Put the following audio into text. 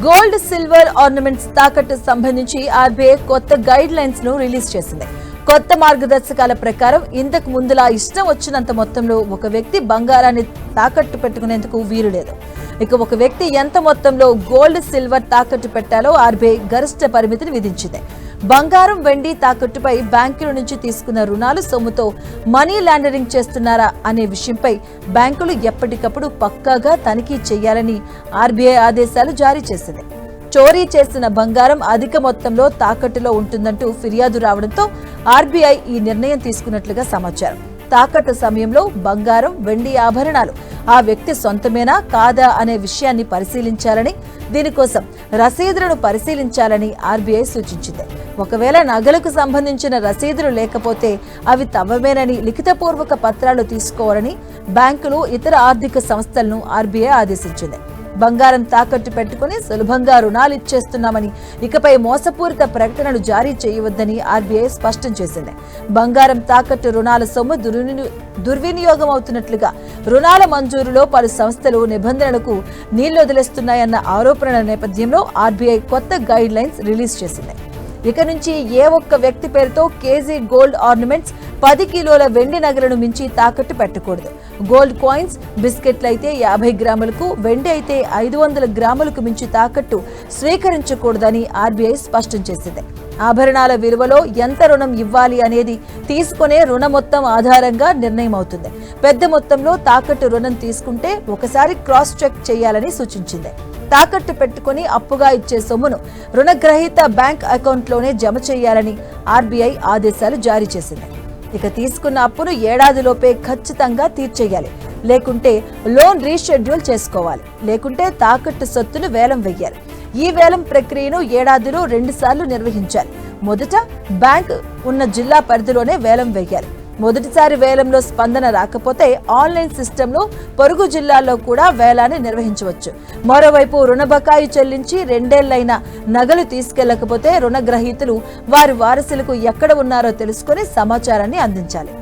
Gold silver ornaments తాకట్టు సంబంధించి RBI కొత్త గైడ్ లైన్స్ ను రిలీజ్ చేసింది. కొత్త మార్గదర్శకాల ప్రకారం ఇంతకు ముందులా ఇష్టం వచ్చినంత మొత్తంలో ఒక వ్యక్తి బంగారాన్ని తాకట్టు పెట్టుకునేందుకు వీలు లేదు. ఇక ఒక వ్యక్తి ఎంత మొత్తంలో గోల్డ్ సిల్వర్ తాకట్టు పెట్టాలో ఆర్బీఐ గరిష్ట పరిమితిని విధించింది. బంగారం వెండి తాకట్టుపై బ్యాంకుల నుంచి తీసుకున్న రుణాలు సొమ్ముతో మనీ లాండరింగ్ చేస్తున్నారా అనే విషయంపై బ్యాంకులు ఎప్పటికప్పుడు పక్కాగా తనిఖీ చేయాలని ఆర్బీఐ ఆదేశాలు జారీ చేసింది. చోరీ చేసిన బంగారం అధిక మొత్తంలో తాకట్టులో ఉంటుందంటూ ఫిర్యాదు రావడంతో ఆర్బీఐ ఈ నిర్ణయం తీసుకున్నట్లుగా సమాచారం. తాకట్టు సమయంలో బంగారం వెండి ఆభరణాలు ఆ వ్యక్తి సొంతమేనా కాదా అనే విషయాన్ని పరిశీలించాలని, దీనికోసం రసీదులను పరిశీలించాలని ఆర్బీఐ సూచించింది. ఒకవేళ నగలకు సంబంధించిన రసీదులు లేకపోతే అవి తమవేనని లిఖితపూర్వక పత్రాలు తీసుకోవాలని బ్యాంకులు, ఇతర ఆర్థిక సంస్థలను ఆర్బీఐ ఆదేశించింది. బంగారం తాకట్టు పెట్టుకుని సులభంగా రుణాలు ఇచ్చేస్తున్నామని, ఇకపై మోసపూరిత ప్రకటనలు జారీ చేయవద్దని ఆర్బీఐ స్పష్టం చేసింది. బంగారం తాకట్టు రుణాల సొమ్ము దుర్వినియోగం అవుతున్నట్లుగా రుణాల మంజూరులో పలు సంస్థలు నిబంధనలకు నీళ్లొదిలేస్తున్నాయన్న ఆరోపణల నేపథ్యంలో ఆర్బీఐ కొత్త గైడ్ లైన్స్ రిలీజ్ చేసింది. ఇక నుంచి ఏ ఒక్క వ్యక్తి పేరుతో కేజీ గోల్డ్ ఆర్నమెంట్స్, 10 కిలోల వెండి నగలను మించి తాకట్టు పెట్టకూడదు. గోల్డ్ కాయిన్స్, బిస్కెట్లు అయితే 50 గ్రాములకు, వెండి అయితే 500 గ్రాములకు మించి తాకట్టు స్వీకరించకూడదని ఆర్బీఐ స్పష్టం చేసింది. ఆభరణాల విలువలో ఎంత రుణం ఇవ్వాలి అనేది తీసుకునే రుణ మొత్తం ఆధారంగా నిర్ణయం అవుతుంది. పెద్ద మొత్తంలో తాకట్టు రుణం తీసుకుంటే ఒకసారి క్రాస్ చెక్ చేయాలని సూచించింది. తాకట్టు పెట్టుకుని అప్పుగా ఇచ్చే సొమ్మును రుణగ్రహీత బ్యాంక్ అకౌంట్లోనే జమ చేయాలని ఆర్బీఐ ఆదేశాలు జారీ చేసింది. ఇక తీసుకున్న అప్పును ఏడాదిలోపే ఖచ్చితంగా తీర్చేయాలి, లేకుంటే లోన్ రీషెడ్యూల్ చేసుకోవాలి, లేకుంటే తాకట్టు సొత్తును వేలం వెయ్యాలి. ఈ వేలం ప్రక్రియను ఏడాదిలో 2 సార్లు నిర్వహించాలి. మొదట బ్యాంక్ ఉన్న జిల్లా పరిధిలోనే వేలం వెయ్యాలి. మొదటిసారి వేలంలో స్పందన రాకపోతే ఆన్లైన్ సిస్టంలో పొరుగు జిల్లాల్లో కూడా వేలాన్ని నిర్వహించవచ్చు. మరోవైపు రుణ బకాయి చెల్లించి 2 ఏళ్లైనా నగలు తీసుకెళ్లకపోతే రుణగ్రహీతలు వారి వారసులకు ఎక్కడ ఉన్నారో తెలుసుకుని సమాచారాన్ని అందించాలి.